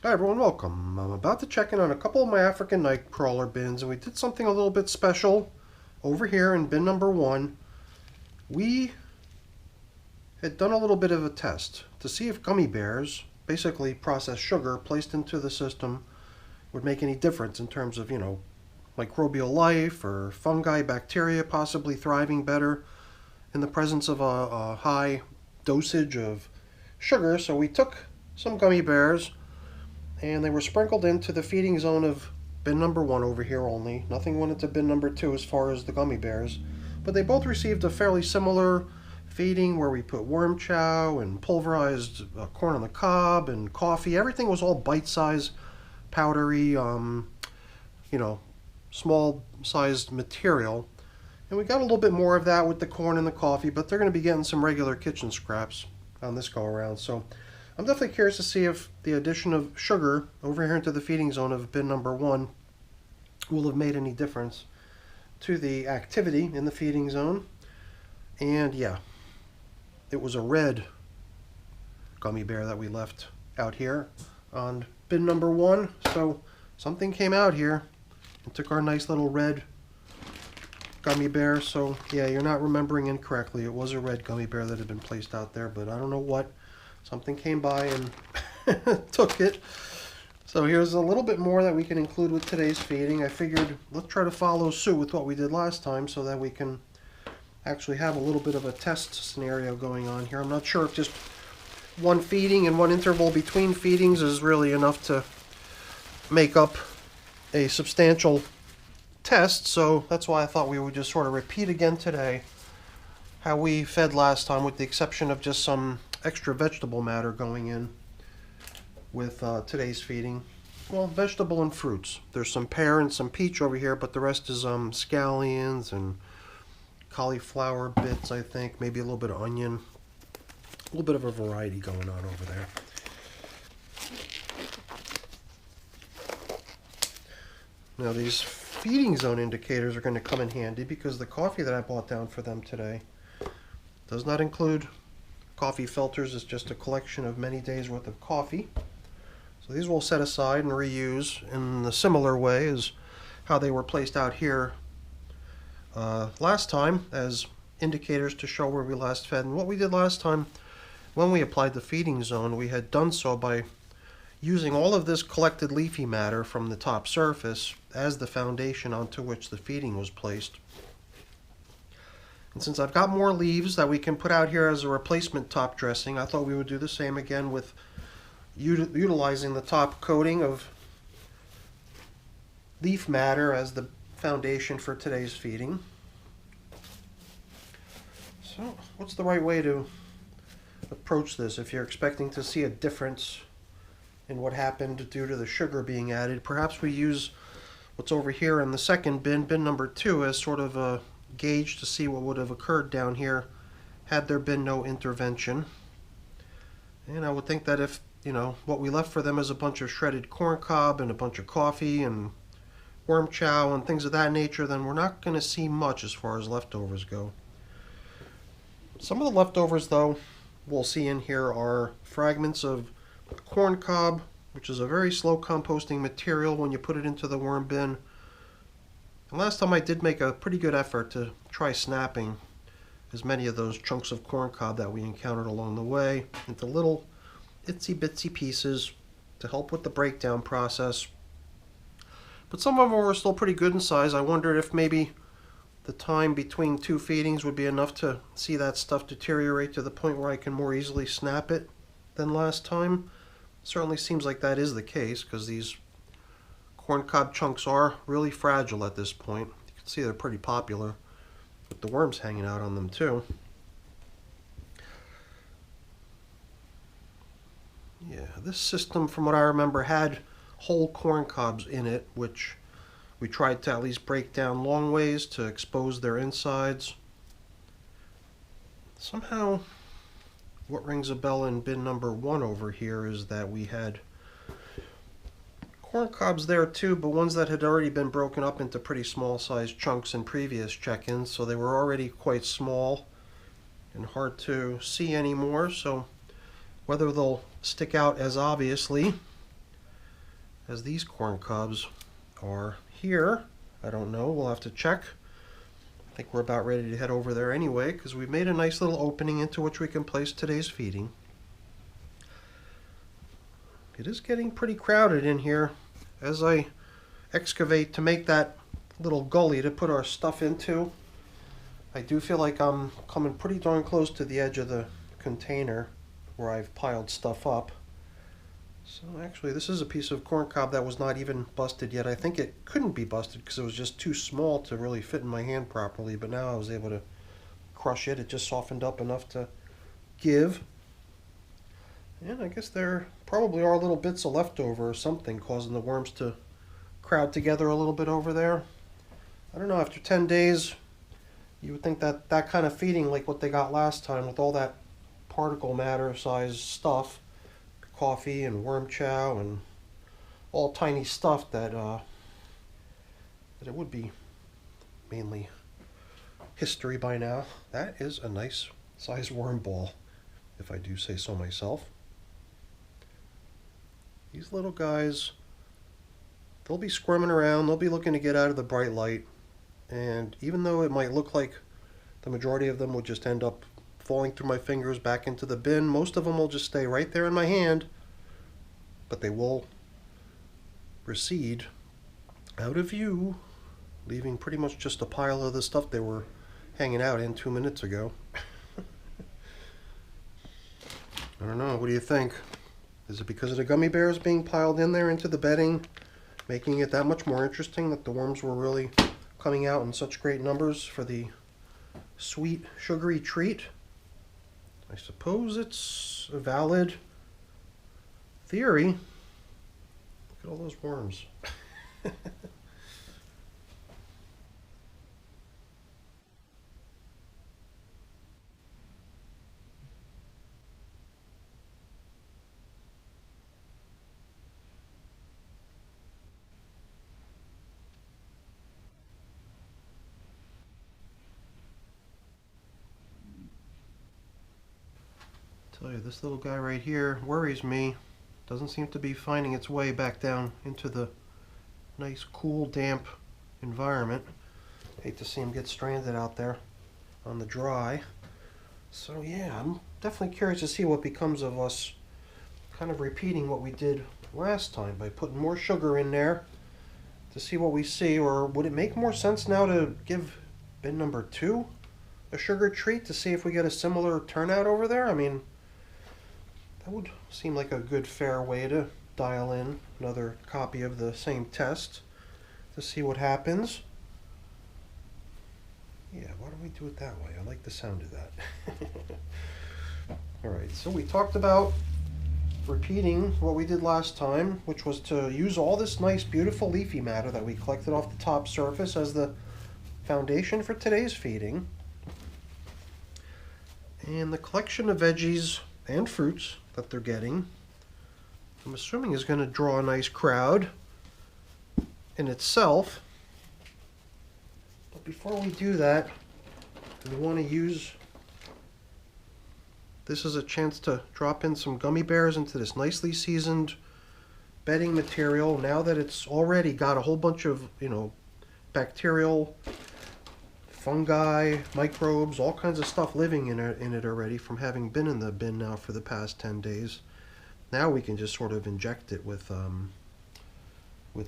Hi everyone, welcome. I'm about to check in on a couple of my African night crawler bins, and we did something a little bit special over here in bin number one. We had done a little bit of a test to see if gummy bears, basically processed sugar placed into the system, would make any difference in terms of, microbial life or fungi, bacteria possibly thriving better in the presence of a high dosage of sugar. So we took some gummy bears and they were sprinkled into the feeding zone of bin number one over here only. Nothing went into bin number two as far as the gummy bears, but they both received a fairly similar feeding where we put worm chow and pulverized corn on the cob and coffee. Everything was all bite-sized, powdery, you know, small-sized material. And we got a little bit more of that with the corn and the coffee, but they're going to be getting some regular kitchen scraps on this go around. So I'm definitely curious to see if the addition of sugar over here into the feeding zone of bin number one will have made any difference to the activity in the feeding zone. And yeah, it was a red gummy bear that we left out here on bin number one. So something came out here and took our nice little red gummy bear. So yeah, you're not remembering incorrectly. It was a red gummy bear that had been placed out there, but I don't know what. Something came by and took it. So here's a little bit more that we can include with today's feeding. I figured let's try to follow suit with what we did last time so that we can actually have a little bit of a test scenario going on here. I'm not sure if just one feeding and one interval between feedings is really enough to make up a substantial test, so that's why I thought we would just sort of repeat again today how we fed last time, with the exception of just some extra vegetable matter going in with today's feeding. Well, vegetable and fruits. There's some pear and some peach over here, but the rest is scallions and cauliflower bits, I think. Maybe a little bit of onion. A little bit of a variety going on over there. Now these feeding zone indicators are going to come in handy because the coffee that I bought down for them today does not include coffee filters. It's just a collection of many days worth of coffee. So these we'll set aside and reuse in a similar way as how they were placed out here last time as indicators to show where we last fed. And what we did last time when we applied the feeding zone, we had done so by using all of this collected leafy matter from the top surface as the foundation onto which the feeding was placed. And since I've got more leaves that we can put out here as a replacement top dressing, I thought we would do the same again with utilizing the top coating of leaf matter as the foundation for today's feeding. So, what's the right way to approach this if you're expecting to see a difference in what happened due to the sugar being added? Perhaps we use what's over here in the second bin, bin number two, as sort of a gauge to see what would have occurred down here had there been no intervention. And I would think that if, what we left for them is a bunch of shredded corn cob and a bunch of coffee and worm chow and things of that nature, then we're not going to see much as far as leftovers go. Some of the leftovers, though, we'll see in here are fragments of corn cob, which is a very slow composting material when you put it into the worm bin. And last time I did make a pretty good effort to try snapping as many of those chunks of corn cob that we encountered along the way into little itsy bitsy pieces to help with the breakdown process. But some of them were still pretty good in size. I wondered if maybe the time between two feedings would be enough to see that stuff deteriorate to the point where I can more easily snap it than last time. Certainly seems like that is the case because these corn cob chunks are really fragile at this point. You can see they're pretty popular with the worms hanging out on them too. Yeah, this system, from what I remember, had whole corn cobs in it, which we tried to at least break down long ways to expose their insides. Somehow, what rings a bell in bin number one over here is that we had corn cobs there too, but ones that had already been broken up into pretty small sized chunks in previous check-ins, so they were already quite small and hard to see anymore. So whether they'll stick out as obviously as these corn cobs are here. I don't know, we'll have to check. I think we're about ready to head over there anyway, because we've made a nice little opening into which we can place today's feeding. It is getting pretty crowded in here as I excavate to make that little gully to put our stuff into. I do feel like I'm coming pretty darn close to the edge of the container where I've piled stuff up. So actually this is a piece of corn cob that was not even busted yet. I think it couldn't be busted because it was just too small to really fit in my hand properly, but now I was able to crush it. It just softened up enough to give. And I guess there probably are little bits of leftover or something causing the worms to crowd together a little bit over there. I don't know, after 10 days you would think that that kind of feeding like what they got last time with all that particle matter size stuff, coffee and worm chow and all tiny stuff, that it would be mainly history by now. That is a nice size worm ball, if I do say so myself. These little guys, they'll be squirming around, they'll be looking to get out of the bright light, and even though it might look like the majority of them will just end up falling through my fingers back into the bin, most of them will just stay right there in my hand, but they will recede out of view, leaving pretty much just a pile of the stuff they were hanging out in 2 minutes ago. I don't know, what do you think? Is it because of the gummy bears being piled in there into the bedding, making it that much more interesting that the worms were really coming out in such great numbers for the sweet, sugary treat? I suppose it's a valid theory. Look at all those worms. Tell you, this little guy right here worries me. Doesn't seem to be finding its way back down into the nice, cool, damp environment. Hate to see him get stranded out there on the dry. So yeah, I'm definitely curious to see what becomes of us kind of repeating what we did last time by putting more sugar in there to see what we see. Or would it make more sense now to give bin number 2 a sugar treat to see if we get a similar turnout over there? I mean, that would seem like a good, fair way to dial in another copy of the same test to see what happens. Yeah, why don't we do it that way? I like the sound of that. Alright, so we talked about repeating what we did last time, which was to use all this nice, beautiful leafy matter that we collected off the top surface as the foundation for today's feeding. And the collection of veggies and fruits that they're getting, I'm assuming, is going to draw a nice crowd in itself. But before we do that, we want to use this as a chance to drop in some gummy bears into this nicely seasoned bedding material. Now that it's already got a whole bunch of, bacterial, fungi, microbes, all kinds of stuff living in it already from having been in the bin now for the past 10 days. Now we can just sort of inject it with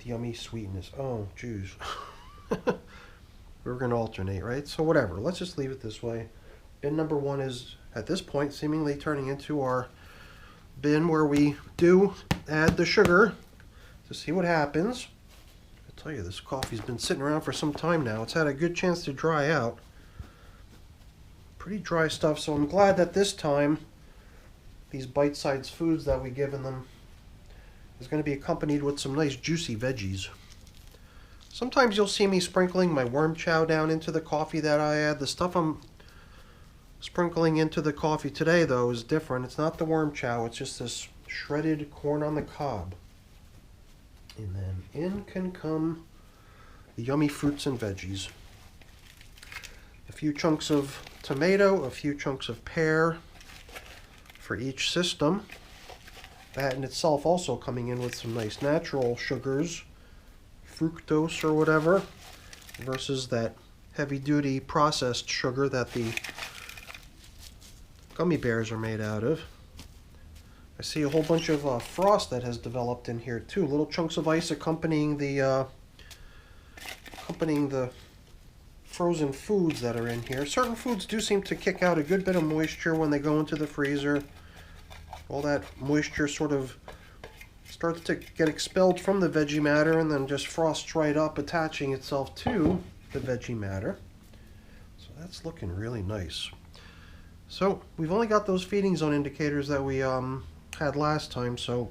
yummy sweetness. Oh, jeez. We're going to alternate, right? So whatever, let's just leave it this way. Bin number 1 is, at this point, seemingly turning into our bin where we do add the sugar to see what happens. I tell you, this coffee's been sitting around for some time now. It's had a good chance to dry out. Pretty dry stuff, so I'm glad that this time these bite-sized foods that we given them is going to be accompanied with some nice juicy veggies. Sometimes you'll see me sprinkling my worm chow down into the coffee that I add. The stuff I'm sprinkling into the coffee today, though, is different. It's not the worm chow, it's just this shredded corn on the cob. And then in can come the yummy fruits and veggies. A few chunks of tomato, a few chunks of pear for each system. That in itself also coming in with some nice natural sugars, fructose or whatever, versus that heavy-duty processed sugar that the gummy bears are made out of. I see a whole bunch of frost that has developed in here too. Little chunks of ice accompanying the frozen foods that are in here. Certain foods do seem to kick out a good bit of moisture when they go into the freezer. All that moisture sort of starts to get expelled from the veggie matter and then just frosts right up, attaching itself to the veggie matter. So that's looking really nice. So we've only got those feeding zone indicators that we had last time, so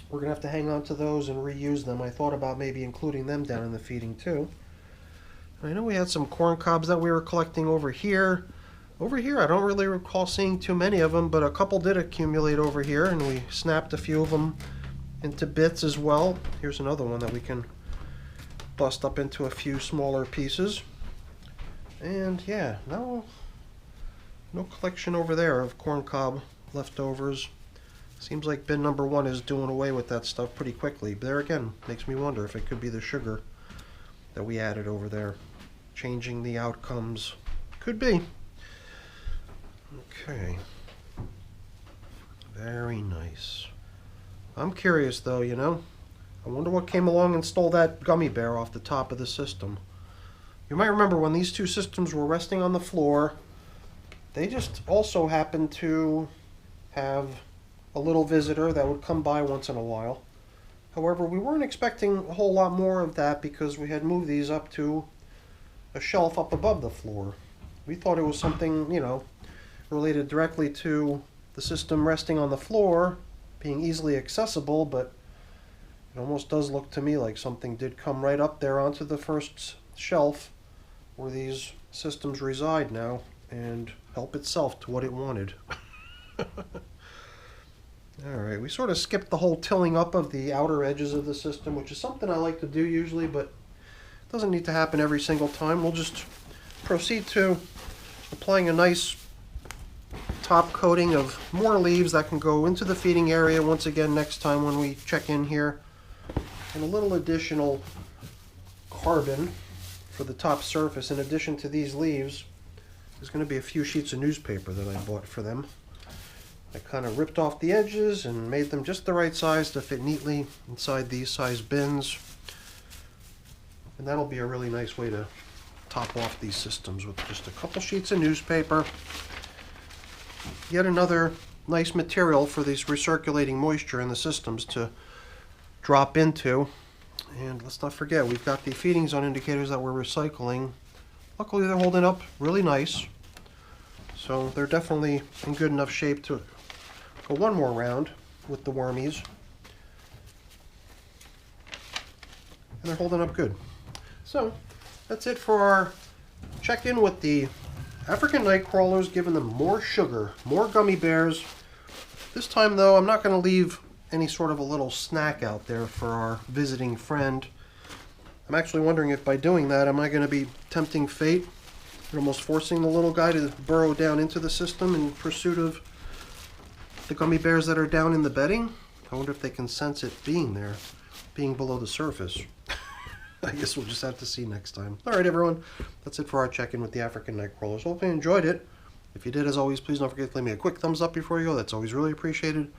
we're gonna have to hang on to those and reuse them. I thought about maybe including them down in the feeding too. I know we had some corn cobs that we were collecting over here. Over here I don't really recall seeing too many of them, but a couple did accumulate over here, and we snapped a few of them into bits as well. Here's another one that we can bust up into a few smaller pieces. And yeah, no collection over there of corn cob leftovers. Seems like bin number 1 is doing away with that stuff pretty quickly. But there again, makes me wonder if it could be the sugar that we added over there, changing the outcomes. Could be. Okay. Very nice. I'm curious though, you know. I wonder what came along and stole that gummy bear off the top of the system. You might remember when these two systems were resting on the floor, they just also happened to have a little visitor that would come by once in a while. However, we weren't expecting a whole lot more of that because we had moved these up to a shelf up above the floor. We thought it was something, you know, related directly to the system resting on the floor, being easily accessible, but it almost does look to me like something did come right up there onto the first shelf where these systems reside now and help itself to what it wanted. Alright, we sort of skipped the whole tilling up of the outer edges of the system, which is something I like to do usually, but it doesn't need to happen every single time. We'll just proceed to applying a nice top coating of more leaves that can go into the feeding area once again next time when we check in here. And a little additional carbon for the top surface. In addition to these leaves, there's going to be a few sheets of newspaper that I bought for them. I kind of ripped off the edges and made them just the right size to fit neatly inside these size bins. And that'll be a really nice way to top off these systems with just a couple sheets of newspaper. Yet another nice material for these recirculating moisture in the systems to drop into. And let's not forget, we've got the feeding zone indicators that we're recycling. Luckily they're holding up really nice. So they're definitely in good enough shape to go one more round with the wormies. And they're holding up good. So that's it for our check-in with the African night crawlers, giving them more sugar, more gummy bears. This time though, I'm not going to leave any sort of a little snack out there for our visiting friend. I'm actually wondering if by doing that, am I going to be tempting fate? Almost forcing the little guy to burrow down into the system in pursuit of the gummy bears that are down in the bedding. I wonder if they can sense it being there, being below the surface. I guess we'll just have to see next time. Alright everyone, that's it for our check-in with the African night crawlers. Hope you enjoyed it. If you did, as always, please don't forget to leave me a quick thumbs up before you go. That's always really appreciated. And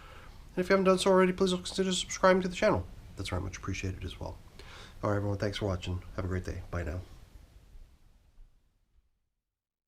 if you haven't done so already, please consider subscribing to the channel. That's very much appreciated as well. Alright everyone, thanks for watching. Have a great day. Bye now.